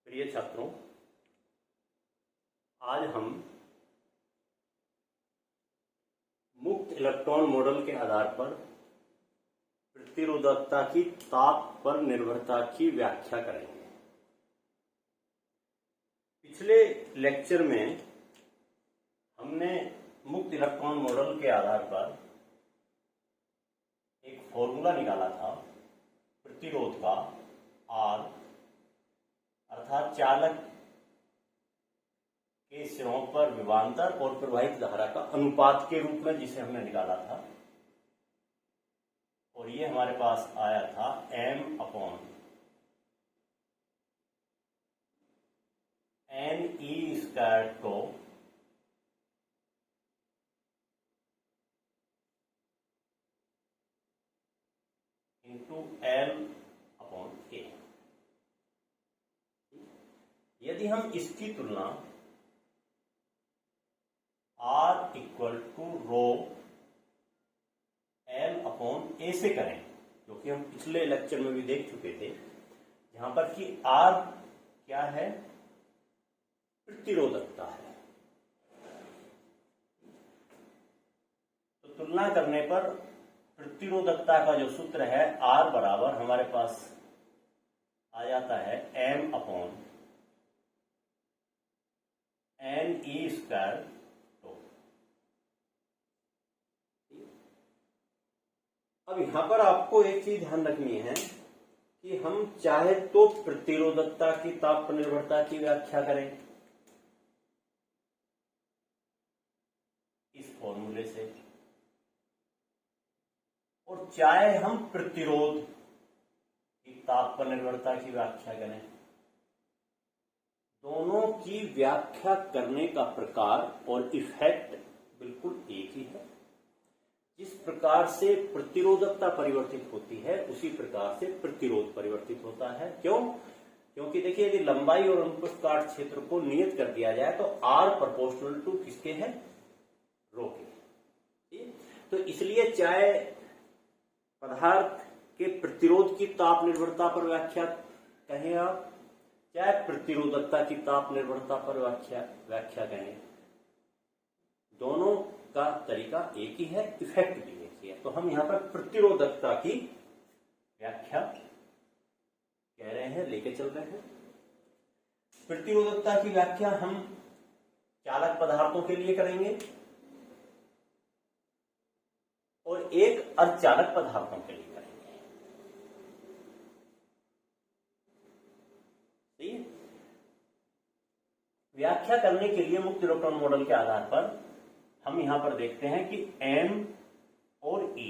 प्रिय छात्रों, आज हम मुक्त इलेक्ट्रॉन मॉडल के आधार पर प्रतिरोधकता की ताप पर निर्भरता की व्याख्या करेंगे। पिछले लेक्चर में हमने मुक्त इलेक्ट्रॉन मॉडल के आधार पर एक फॉर्मूला निकाला था प्रतिरोध का, R अर्थात चालक के सिरों पर विभवांतर और प्रवाहित धारा का अनुपात के रूप में, जिसे हमने निकाला था। और ये हमारे पास आया था m upon NE square tau into L upon A। यदि हम इसकी तुलना R equal to rho L upon A से करें, जो कि हम पिछले लेक्चर में भी देख चुके थे, जहां पर कि R क्या है, प्रतिरोधकता है। तो तुलना करने पर प्रतिरोधकता का जो सूत्र है R बराबर हमारे पास आ जाता है m upon NE square tau. अब यहां पर आपको एक चीज ध्यान रखनी है कि हम चाहे तो प्रतिरोधकता की ताप निर्भरता की व्याख्या करें इस फॉर्मूले से, और चाहे हम प्रतिरोध की ताप निर्भरता की व्याख्या करें। दोनों की व्याख्या करने का प्रकार और इफेक्ट बिल्कुल एक ही है। जिस प्रकार से प्रतिरोधकता परिवर्तित होती है, उसी प्रकार से प्रतिरोध परिवर्तित होता है। क्यों? क्योंकि देखिए, यदि लंबाई और अनुप्रस्थ काट क्षेत्र को नियत कर दिया जाए तो R प्रोपोर्शनल टू किसके है, रो के। तो इसलिए चाहे पदार्थ के प्रतिरोध की ताप निर्भरता पर व्याख्या कहें आप, चाहे प्रतिरोधकता की ताप निर्भरता पर व्याख्या कहें, दोनों का तरीका एक ही है, इफेक्ट भी एक ही है। तो हम यहां पर प्रतिरोधकता की व्याख्या कह रहे हैं, लेके चल रहे हैं। प्रतिरोधकता की व्याख्या हम चालक पदार्थों के लिए करेंगे और एक अर्धचालक पदार्थों के लिए करेंगे। सही है? व्याख्या करने के लिए मुक्त इलेक्ट्रॉन मॉडल के आधार पर हम यहां पर देखते हैं कि M और E,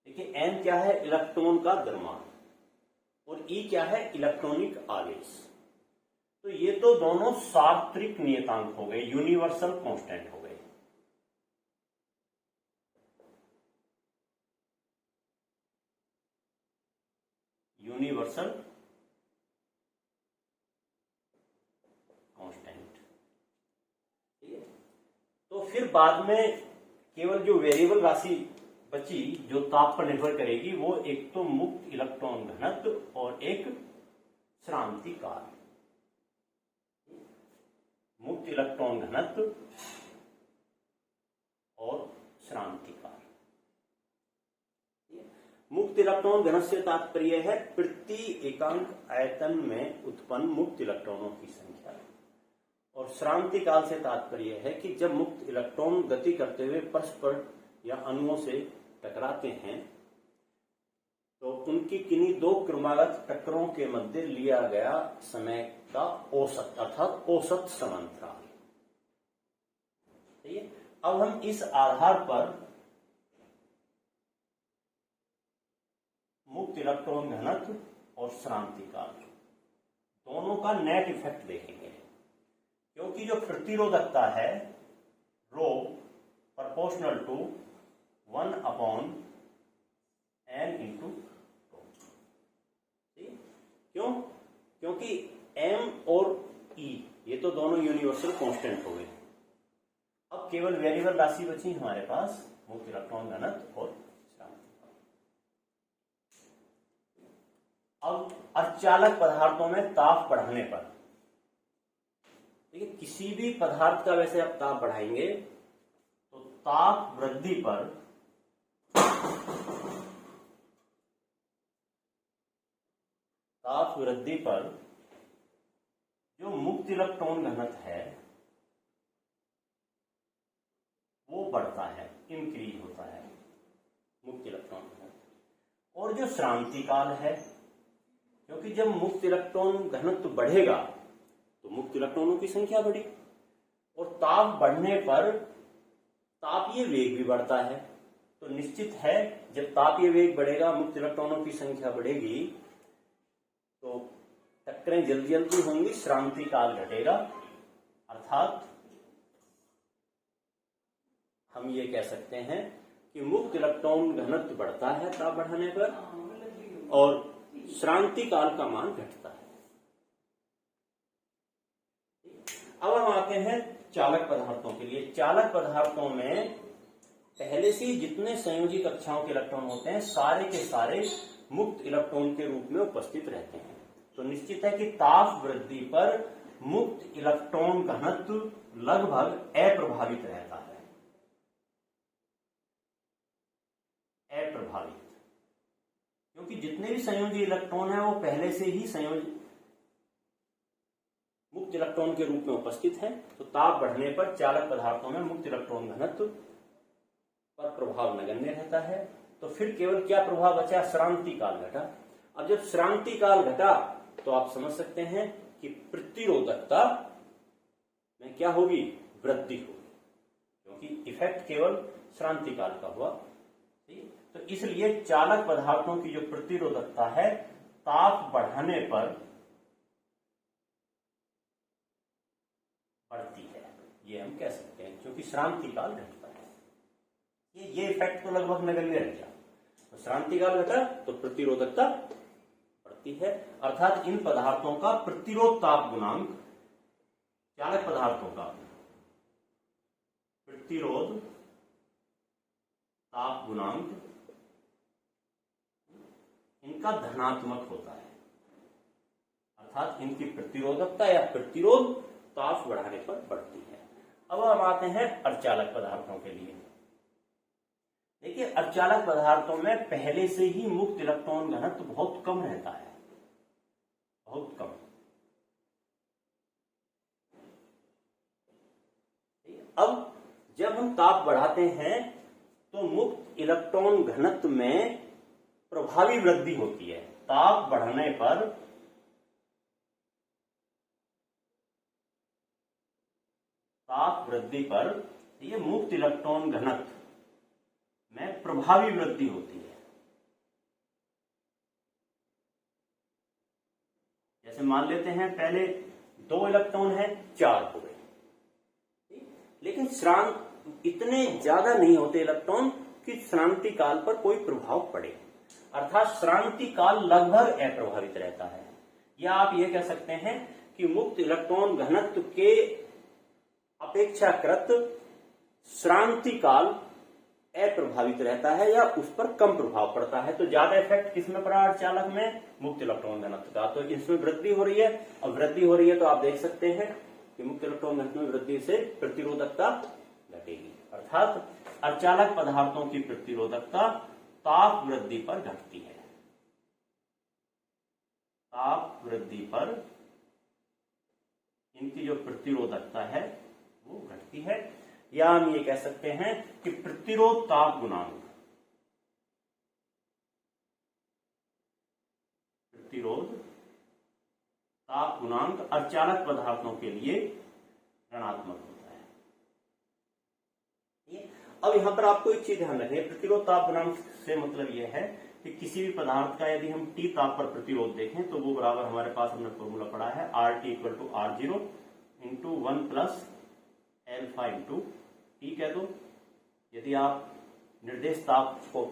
देखिए M क्या है, इलेक्ट्रॉन का द्रव्यमान, और E क्या है, इलेक्ट्रॉनिक आवेश। तो ये तो दोनों सार्वत्रिक नियतांक हो गए, यूनिवर्सल कांस्टेंट हो गए। Universal constant. ठीक है? तो फिर बाद में केवल जो वेरिएबल राशि बची, जो ताप पर निर्भर करेगी, वो एक तो मुक्त इलेक्ट्रॉन घनत्व और एक श्रांति काल। मुक्त इलेक्ट्रॉन घनत्व और श्रांति काल। मुक्त इलेक्ट्रॉन घनत्व से तात्पर्य है प्रति एकांक आयतन में उत्पन्न मुक्त इलेक्ट्रॉनों की संख्या, और श्रांति काल से तात्पर्य है कि जब मुक्त इलेक्ट्रॉन गति करते हुए परस्पर या अणुओं से टकराते हैं तो उनकी किन्हीं दो क्रमागत टक्करों के मध्य लिया गया समय का औसत, अर्थात औसत समांतराल। ठीक है? अब हम इस आधार पर मुक्त इलेक्ट्रॉन घनत्व और श्रांति काल दोनों का नेट इफेक्ट देखेंगे, क्योंकि जो प्रतिरोधकता है rho proportional to 1 upon N into rho. क्यों? क्योंकि M और E ये तो दोनों यूनिवर्सल कांस्टेंट हो गए। अब केवल वेरिएबल राशि बची हमारे पास, मुक्त इलेक्ट्रॉन घनत्व और श्रांति काल। अब अर्धचालक पदार्थों में ताप बढ़ाने पर, देखिए किसी भी पदार्थ का वैसे आप ताप बढ़ाएंगे तो ताप वृद्धि पर जो मुक्त इलेक्ट्रॉन घनत्व है वो बढ़ता है, इंक्रीज होता है मुक्त इलेक्ट्रॉन घनत्व। और जो श्रांति काल है, क्योंकि जब मुक्त इलेक्ट्रॉन घनत्व बढ़ेगा तो मुक्त इलेक्ट्रॉनों की संख्या बढ़ेगी, और ताप बढ़ने पर तापीय वेग भी बढ़ता है। तो निश्चित है जब तापीय वेग बढ़ेगा, मुक्त इलेक्ट्रॉनों की संख्या बढ़ेगी, तो टक्करें जल्दी जल्दी होंगी, श्रांति काल घटेगा। अर्थात हम ये कह सकते हैं कि मुक्त इलेक्ट्रॉन घनत्व बढ़ता है ताप बढ़ाने पर, और श्रांति काल का मान घटता है। अब हम आते हैं चालक पदार्थों के लिए। चालक पदार्थों में पहले से जितने संयोजी कक्षाओं के इलेक्ट्रॉन होते हैं सारे के सारे मुक्त इलेक्ट्रॉन के रूप में उपस्थित रहते हैं। तो निश्चित है कि ताप वृद्धि पर मुक्त इलेक्ट्रॉन घनत्व लगभग अप्रभावित रहता है, अप्रभावित, क्योंकि जितने भी संयोजी इलेक्ट्रॉन हैं वो पहले से ही संयोजी मुक्त इलेक्ट्रॉन के रूप में उपस्थित हैं। तो ताप बढ़ने पर चालक पदार्थों में मुक्त इलेक्ट्रॉन घनत्व पर प्रभाव नगण्य रहता है। तो फिर केवल क्या प्रभाव बचा? श्रांति काल घटा। अब जब श्रांति काल घटा तो आप समझ सकते हैं कि प्रतिरोधकता में क्या होगी? वृद्धि होगी, क्योंकि इफेक्ट केवल श्रांति काल का हुआ। ठीक, तो इसलिए चालक पदार्थों की जो प्रतिरोधकता है ताप बढ़ाने पर बढ़ती है, ये हम कह सकते हैं, क्योंकि श्रांति काल घटता है। ये इफेक्ट तो लगभग नगण्य रह गया। तो श्रांति काल घटा तो प्रतिरोधकता बढ़ती है, अर्थात इन पदार्थों का प्रतिरोध ताप गुणांक, चालक पदार्थों का प्रतिरोध ताप गुणांक इनका धनात्मक होता है, अर्थात इनकी प्रतिरोधकता या प्रतिरोध ताप बढ़ाने पर बढ़ती है। अब हम आते हैं अर्धचालक पदार्थों के लिए। देखिए अर्धचालक पदार्थों में पहले से ही मुक्त इलेक्ट्रॉन घनत्व बहुत कम रहता है, बहुत कम। अब जब हम ताप बढ़ाते हैं तो मुक्त इलेक्ट्रॉन घनत्व में प्रभावी वृद्धि होती है। ताप बढ़ने पर ताप वृद्धि पर ये मुक्त इलेक्ट्रॉन घनत्व में प्रभावी वृद्धि होती है। जैसे मान लेते हैं पहले 2 इलेक्ट्रॉन है, 4 हो गए, लेकिन श्रांत इतने ज्यादा नहीं होते इलेक्ट्रॉन कि श्रांति काल पर कोई प्रभाव पड़े, अर्थात श्रांति काल लगभग अप्रभावित रहता है। या आप ये कह सकते हैं कि मुक्त इलेक्ट्रॉन घनत्व के अपेक्षाकृत श्रांति काल अप्रभावित रहता है या उस पर कम प्रभाव पड़ता है। तो ज्यादा इफेक्ट किसमें पड़ा? अर्धचालक में मुक्त इलेक्ट्रॉन घनत्व का। तो इसमें वृद्धि हो रही है, और वृद्धि हो रही है तो आप देख सकते हैं कि मुक्त इलेक्ट्रॉन घनत्व में वृद्धि से प्रतिरोधकता घटेगी, अर्थात अर्धचालक पदार्थों की प्रतिरोधकता ताप वृद्धि पर घटती है। ताप वृद्धि पर इनकी जो प्रतिरोधकता है वो घटती है, या हम ये कह सकते हैं कि प्रतिरोध ताप गुणांक, प्रतिरोध ताप गुणांक अर्धचालक पदार्थों के लिए ऋणात्मक होता है। अब यहां पर आपको एक चीज ध्यान रखें, प्रतिरोध ताप गुणांक से मतलब यह है कि किसी भी पदार्थ का यदि हम T ताप पर प्रतिरोध देखें तो वो बराबर, हमारे पास हमने फॉर्मूला पढ़ा है, RT = R0 × 1 + अल्फा × T कह दो। यदि आप निर्देश ताप को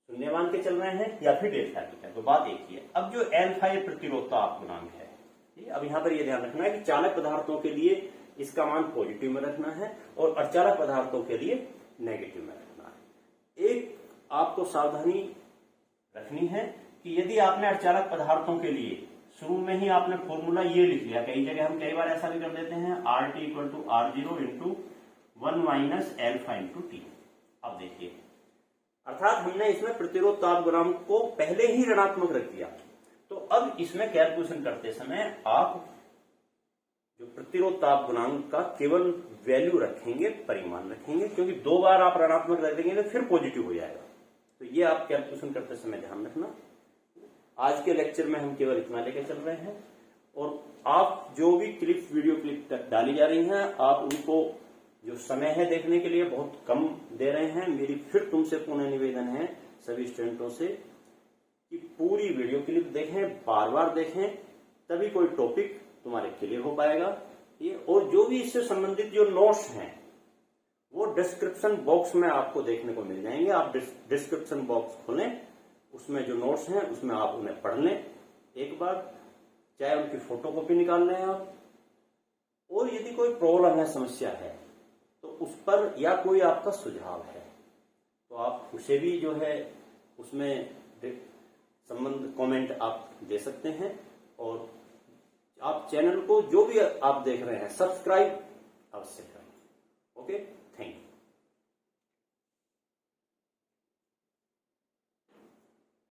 शून्य मान के चल रहे हैं या फिर डेल्टा T कह दो, बात एक ही है। अब जो अल्फा ये प्रतिरोध ताप गुणांक है, अब यहां पर यह ध्यान रखना है कि चालक पदार्थों के लिए इसका मान पॉजिटिव में रखना है और अर्धचालक पदार्थों के लिए नेगेटिव में रखना है। एक आपको सावधानी रखनी है कि यदि आपने अर्धचालक पदार्थों के लिए शुरू में ही आपने फॉर्मूला ये लिख लिया, कई जगह हम कई बार ऐसा भी कर देते हैं, RT equal to R0 into 1 minus alpha into T. अब देखिए, अर्थात हमने इसमें प्रतिरोध ताप गुणांक को पहले ही ऋणात्मक रख दिया। तो अब इसमें कैलकुलेशन करते समय आप जो प्रतिरोध ताप गुणांक का केवल वैल्यू रखेंगे, परिमाण रखेंगे, क्योंकि 2 बार आप ऋणात्मक रख देंगे तो फिर पॉजिटिव हो जाएगा। तो ये आप कैलकुलेशन करते समय ध्यान रखना। आज के लेक्चर में हम केवल इतना लेकर चल रहे हैं, और आप जो भी क्लिप, वीडियो क्लिप डाली जा रही हैं, आप उनको जो समय है देखने के लिए बहुत कम दे रहे हैं। मेरी फिर तुमसे पुनः निवेदन है सभी स्टूडेंटों से कि पूरी वीडियो क्लिप देखें, बार बार देखें, तभी कोई टॉपिक तुम्हारे क्लियर हो पाएगा। ये और जो भी इससे संबंधित जो नोट्स हैं वो डिस्क्रिप्शन बॉक्स में आपको देखने को मिल जाएंगे। आप डिस्क्रिप्शन बॉक्स खोलें, उसमें जो नोट्स हैं उसमें आप उन्हें पढ़ लें एक बार, चाहे उनकी फोटोकॉपी निकाल लें आप। और यदि कोई प्रॉब्लम है, समस्या है, तो उस पर या कोई आपका सुझाव है तो आप उसे भी जो है उसमें संबंध कमेंट आप दे सकते हैं। और आप चैनल को जो भी आप देख रहे हैं सब्सक्राइब